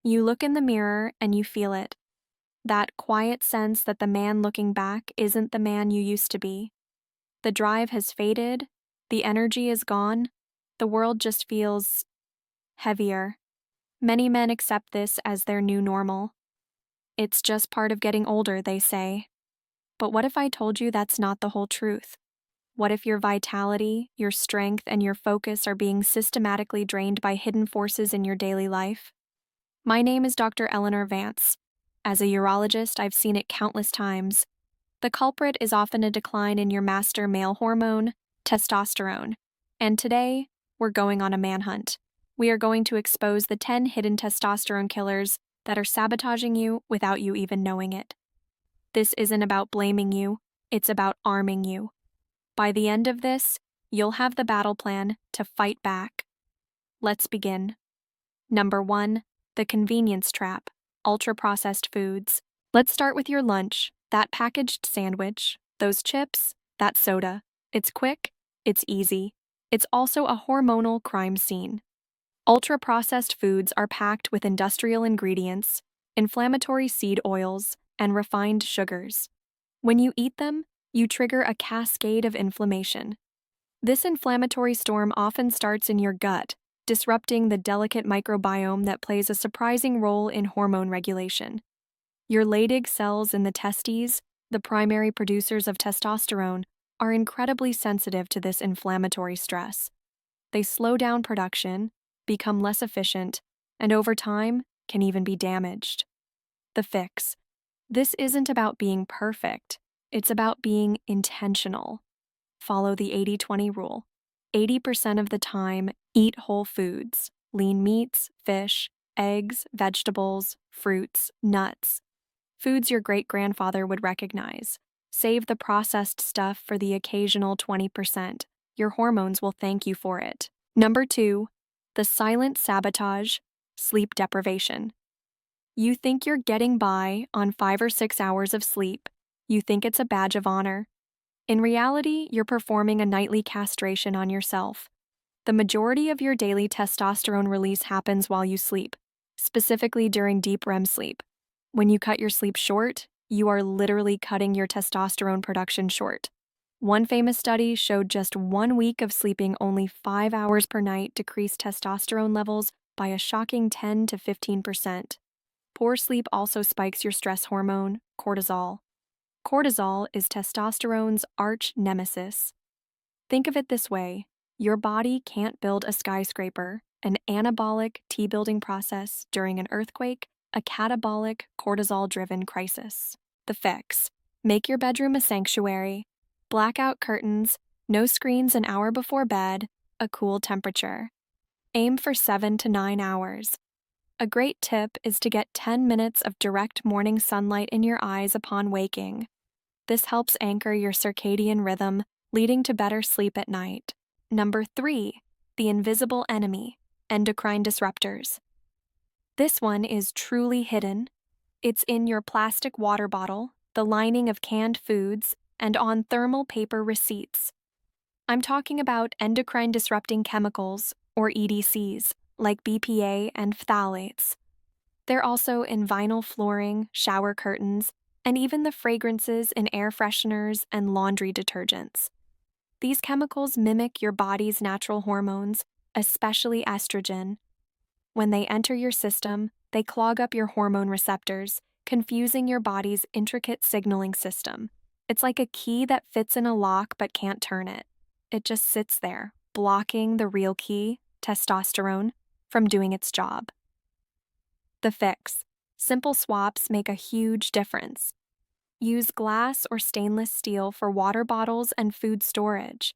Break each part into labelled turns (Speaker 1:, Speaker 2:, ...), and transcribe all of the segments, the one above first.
Speaker 1: You look in the mirror and you feel it. That quiet sense that the man looking back isn't the man you used to be. The drive has faded, the energy is gone, the world just feels heavier. Many men accept this as their new normal. It's just part of getting older, they say. But what if I told you that's not the whole truth? What if your vitality, your strength, and your focus are being systematically drained by hidden forces in your daily life? My name is Dr. Eleanor Vance. As a urologist, I've seen it countless times. The culprit is often a decline in your master male hormone, testosterone. And today, we're going on a manhunt. We are going to expose the 10 hidden testosterone killers that are sabotaging you without you even knowing it. This isn't about blaming you, it's about arming you. By the end of this, you'll have the battle plan to fight back. Let's begin. Number 1, the convenience trap, ultra-processed foods. Let's start with your lunch, that packaged sandwich, those chips, that soda. It's quick, it's easy. It's also a hormonal crime scene. Ultra-processed foods are packed with industrial ingredients, inflammatory seed oils, and refined sugars. When you eat them, you trigger a cascade of inflammation. This inflammatory storm often starts in your gut, disrupting the delicate microbiome that plays a surprising role in hormone regulation. Your Leydig cells in the testes, the primary producers of testosterone, are incredibly sensitive to this inflammatory stress. They slow down production, become less efficient, and over time can even be damaged. The fix. This isn't about being perfect, it's about being intentional. Follow the 80-20 rule. 80% of the time, eat whole foods, lean meats, fish, eggs, vegetables, fruits, nuts. Foods your great-grandfather would recognize. Save the processed stuff for the occasional 20%. Your hormones will thank you for it. Number 2, the silent sabotage, sleep deprivation. You think you're getting by on 5 or 6 hours of sleep. You think it's a badge of honor. In reality, you're performing a nightly castration on yourself. The majority of your daily testosterone release happens while you sleep, specifically during deep REM sleep. When you cut your sleep short, you are literally cutting your testosterone production short. One famous study showed just 1 week of sleeping only 5 hours per night decreased testosterone levels by a shocking 10 to 15%. Poor sleep also spikes your stress hormone, cortisol. Cortisol is testosterone's arch nemesis. Think of it this way: your body can't build a skyscraper, an anabolic T-building process during an earthquake, a catabolic cortisol-driven crisis. The fix: make your bedroom a sanctuary. Blackout curtains, no screens an hour before bed, a cool temperature. Aim for 7 to 9 hours. A great tip is to get 10 minutes of direct morning sunlight in your eyes upon waking. This helps anchor your circadian rhythm, leading to better sleep at night. Number 3, the invisible enemy, endocrine disruptors. This one is truly hidden. It's in your plastic water bottle, the lining of canned foods, and on thermal paper receipts. I'm talking about endocrine disrupting chemicals, or EDCs, like BPA and phthalates. They're also in vinyl flooring, shower curtains, and even the fragrances in air fresheners and laundry detergents. These chemicals mimic your body's natural hormones, especially estrogen. When they enter your system, they clog up your hormone receptors, confusing your body's intricate signaling system. It's like a key that fits in a lock but can't turn it. It just sits there, blocking the real key, testosterone, from doing its job. The fix: simple swaps make a huge difference. Use glass or stainless steel for water bottles and food storage.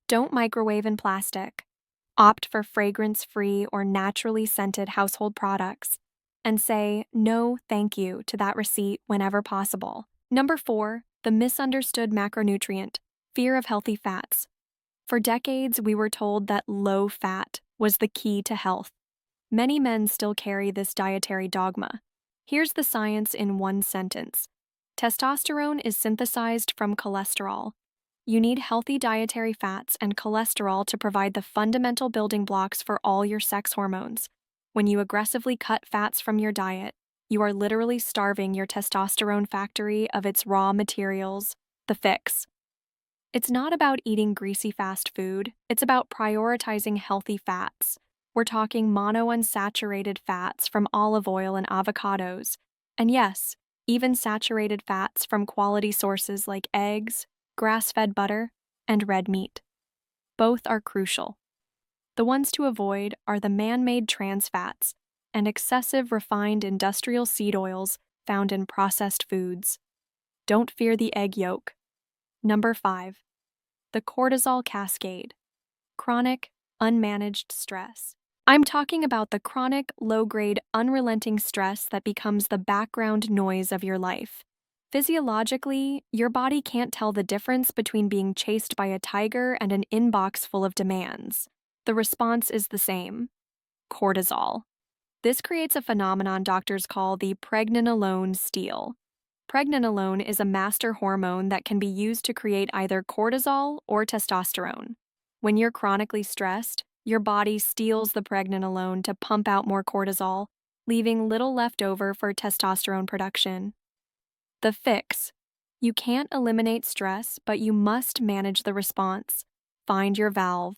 Speaker 1: Don't microwave in plastic. Opt for fragrance-free or naturally scented household products. And say no thank you to that receipt whenever possible. Number 4, the misunderstood macronutrient, fear of healthy fats. For decades, we were told that low fat was the key to health. Many men still carry this dietary dogma. Here's the science in one sentence. Testosterone is synthesized from cholesterol. You need healthy dietary fats and cholesterol to provide the fundamental building blocks for all your sex hormones. When you aggressively cut fats from your diet, you are literally starving your testosterone factory of its raw materials, the fix. It's not about eating greasy fast food, it's about prioritizing healthy fats. We're talking monounsaturated fats from olive oil and avocados. And yes, even saturated fats from quality sources like eggs, grass-fed butter, and red meat. Both are crucial. The ones to avoid are the man-made trans fats and excessive refined industrial seed oils found in processed foods. Don't fear the egg yolk. Number 5. The cortisol cascade. Chronic, unmanaged stress. I'm talking about the chronic, low-grade, unrelenting stress that becomes the background noise of your life. Physiologically, your body can't tell the difference between being chased by a tiger and an inbox full of demands. The response is the same: cortisol. This creates a phenomenon doctors call the pregnenolone steal. Pregnenolone is a master hormone that can be used to create either cortisol or testosterone. When you're chronically stressed, your body steals the pregnenolone to pump out more cortisol, leaving little left over for testosterone production. The fix: you can't eliminate stress, but you must manage the response. Find your valve.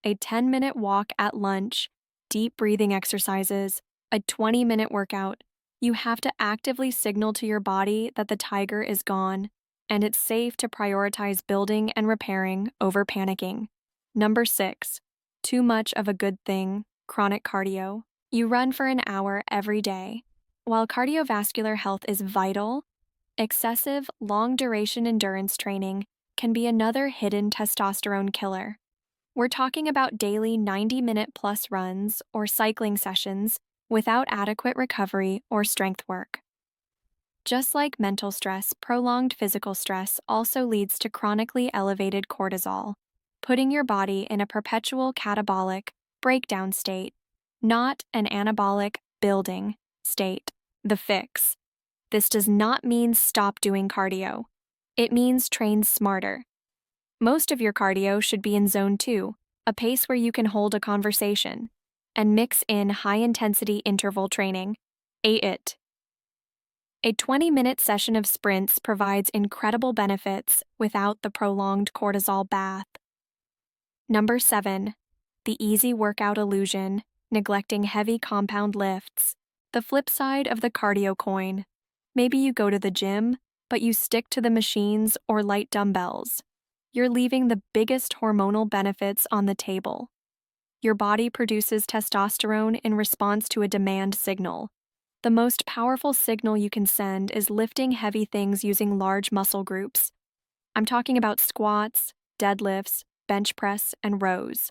Speaker 1: A 10-minute walk at lunch, deep breathing exercises, a 20-minute workout. You have to actively signal to your body that the tiger is gone, and it's safe to prioritize building and repairing over panicking. Number 6. Too much of a good thing, chronic cardio. You run for an hour every day. While cardiovascular health is vital, excessive, long-duration endurance training can be another hidden testosterone killer. We're talking about daily 90-minute plus runs or cycling sessions without adequate recovery or strength work. Just like mental stress, prolonged physical stress also leads to chronically elevated cortisol, putting your body in a perpetual catabolic breakdown state, not an anabolic building state. The fix: this does not mean stop doing cardio. It means train smarter. Most of your cardio should be in zone 2, a pace where you can hold a conversation, and mix in high-intensity interval training, AIT. A 20-minute session of sprints provides incredible benefits without the prolonged cortisol bath. Number 7. The easy workout illusion, neglecting heavy compound lifts. The flip side of the cardio coin. Maybe you go to the gym, but you stick to the machines or light dumbbells. You're leaving the biggest hormonal benefits on the table. Your body produces testosterone in response to a demand signal. The most powerful signal you can send is lifting heavy things using large muscle groups. I'm talking about squats, deadlifts, bench press, and rows.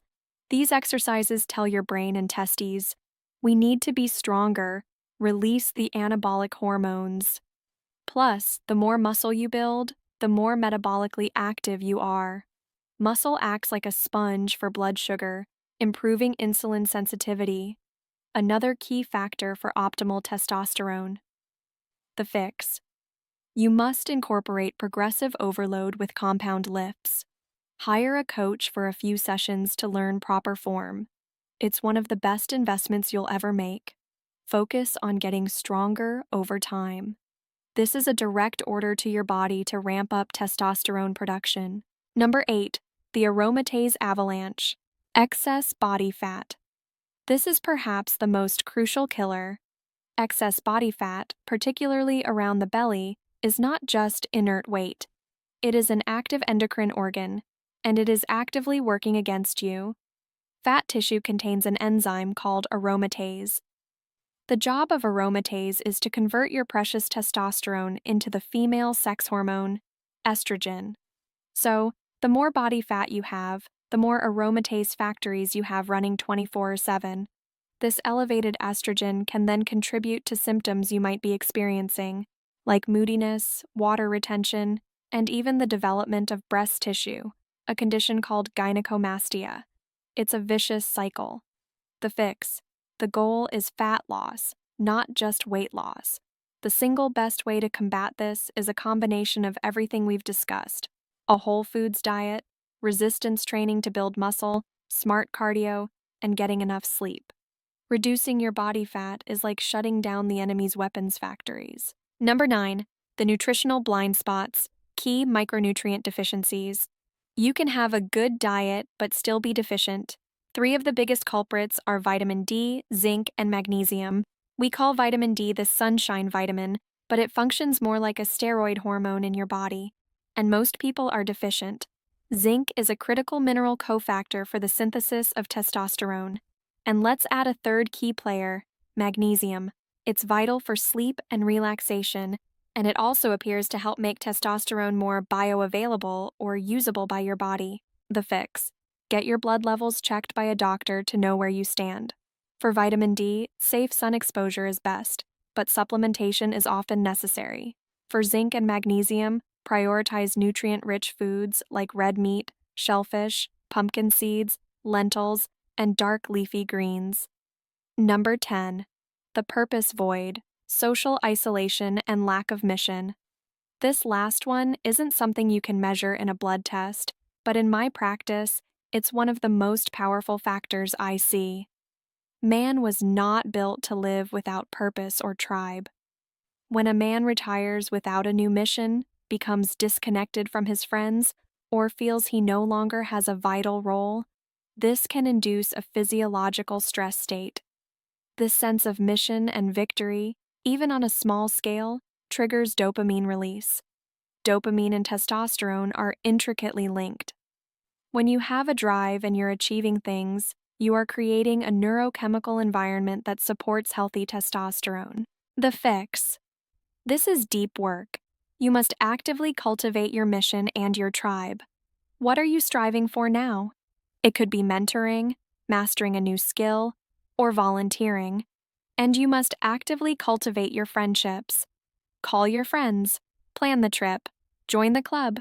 Speaker 1: These exercises tell your brain and testes, we need to be stronger, release the anabolic hormones. Plus, the more muscle you build, the more metabolically active you are. Muscle acts like a sponge for blood sugar, improving insulin sensitivity, another key factor for optimal testosterone. The fix: you must incorporate progressive overload with compound lifts. Hire a coach for a few sessions to learn proper form. It's one of the best investments you'll ever make. Focus on getting stronger over time. This is a direct order to your body to ramp up testosterone production. Number 8. The aromatase avalanche. Excess body fat. This is perhaps the most crucial killer. Excess body fat, particularly around the belly, is not just inert weight. It is an active endocrine organ, and it is actively working against you. Fat tissue contains an enzyme called aromatase. The job of aromatase is to convert your precious testosterone into the female sex hormone, estrogen. So, the more body fat you have, the more aromatase factories you have running 24/7. This elevated estrogen can then contribute to symptoms you might be experiencing, like moodiness, water retention, and even the development of breast tissue, a condition called gynecomastia. It's a vicious cycle. The fix: the goal is fat loss, not just weight loss. The single best way to combat this is a combination of everything we've discussed: a whole foods diet, resistance training to build muscle, smart cardio, and getting enough sleep. Reducing your body fat is like shutting down the enemy's weapons factories. Number 9. The nutritional blind spots, key micronutrient deficiencies. You can have a good diet but still be deficient. 3 of the biggest culprits are vitamin D, zinc, and magnesium. We call vitamin D the sunshine vitamin, but it functions more like a steroid hormone in your body. And most people are deficient. Zinc is a critical mineral cofactor for the synthesis of testosterone. And let's add a third key player, magnesium. It's vital for sleep and relaxation, and it also appears to help make testosterone more bioavailable or usable by your body. The fix: get your blood levels checked by a doctor to know where you stand. For vitamin D, safe sun exposure is best, but supplementation is often necessary. For zinc and magnesium, prioritize nutrient-rich foods like red meat, shellfish, pumpkin seeds, lentils, and dark leafy greens. Number 10. The purpose void, social isolation and lack of mission. This last one isn't something you can measure in a blood test, but in my practice, it's one of the most powerful factors I see. Man was not built to live without purpose or tribe. When a man retires without a new mission, becomes disconnected from his friends, or feels he no longer has a vital role, this can induce a physiological stress state. This sense of mission and victory, even on a small scale, triggers dopamine release. Dopamine and testosterone are intricately linked. When you have a drive and you're achieving things, you are creating a neurochemical environment that supports healthy testosterone. The fix: this is deep work. You must actively cultivate your mission and your tribe. What are you striving for now? It could be mentoring, mastering a new skill, or volunteering. And you must actively cultivate your friendships. Call your friends, plan the trip, join the club.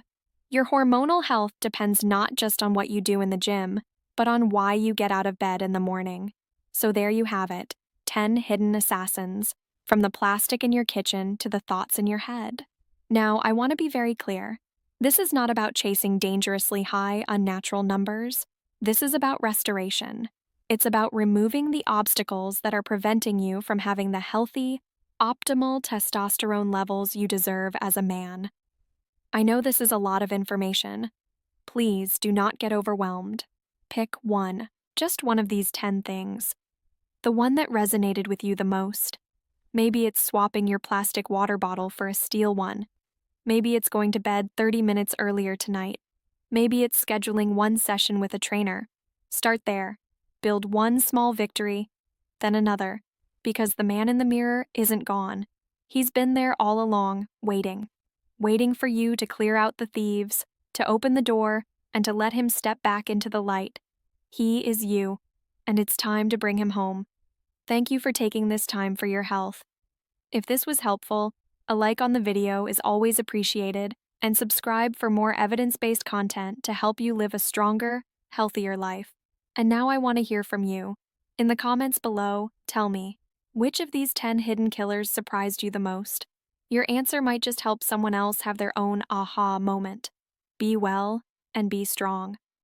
Speaker 1: Your hormonal health depends not just on what you do in the gym, but on why you get out of bed in the morning. So there you have it, 10 hidden assassins, from the plastic in your kitchen to the thoughts in your head. Now, I want to be very clear. This is not about chasing dangerously high, unnatural numbers. This is about restoration. It's about removing the obstacles that are preventing you from having the healthy, optimal testosterone levels you deserve as a man. I know this is a lot of information. Please do not get overwhelmed. Pick one, just one of these 10 things. The one that resonated with you the most. Maybe it's swapping your plastic water bottle for a steel one. Maybe it's going to bed 30 minutes earlier tonight. Maybe it's scheduling one session with a trainer. Start there. Build one small victory, then another, because the man in the mirror isn't gone. He's been there all along, waiting for you to clear out the thieves, to open the door, and to let him step back into the light. He is you, and it's time to bring him home. Thank you for taking this time for your health. If this was helpful, a like on the video is always appreciated, and subscribe for more evidence-based content to help you live a stronger, healthier life. And now I want to hear from you. In the comments below, tell me, which of these 10 hidden killers surprised you the most? Your answer might just help someone else have their own aha moment. Be well and be strong.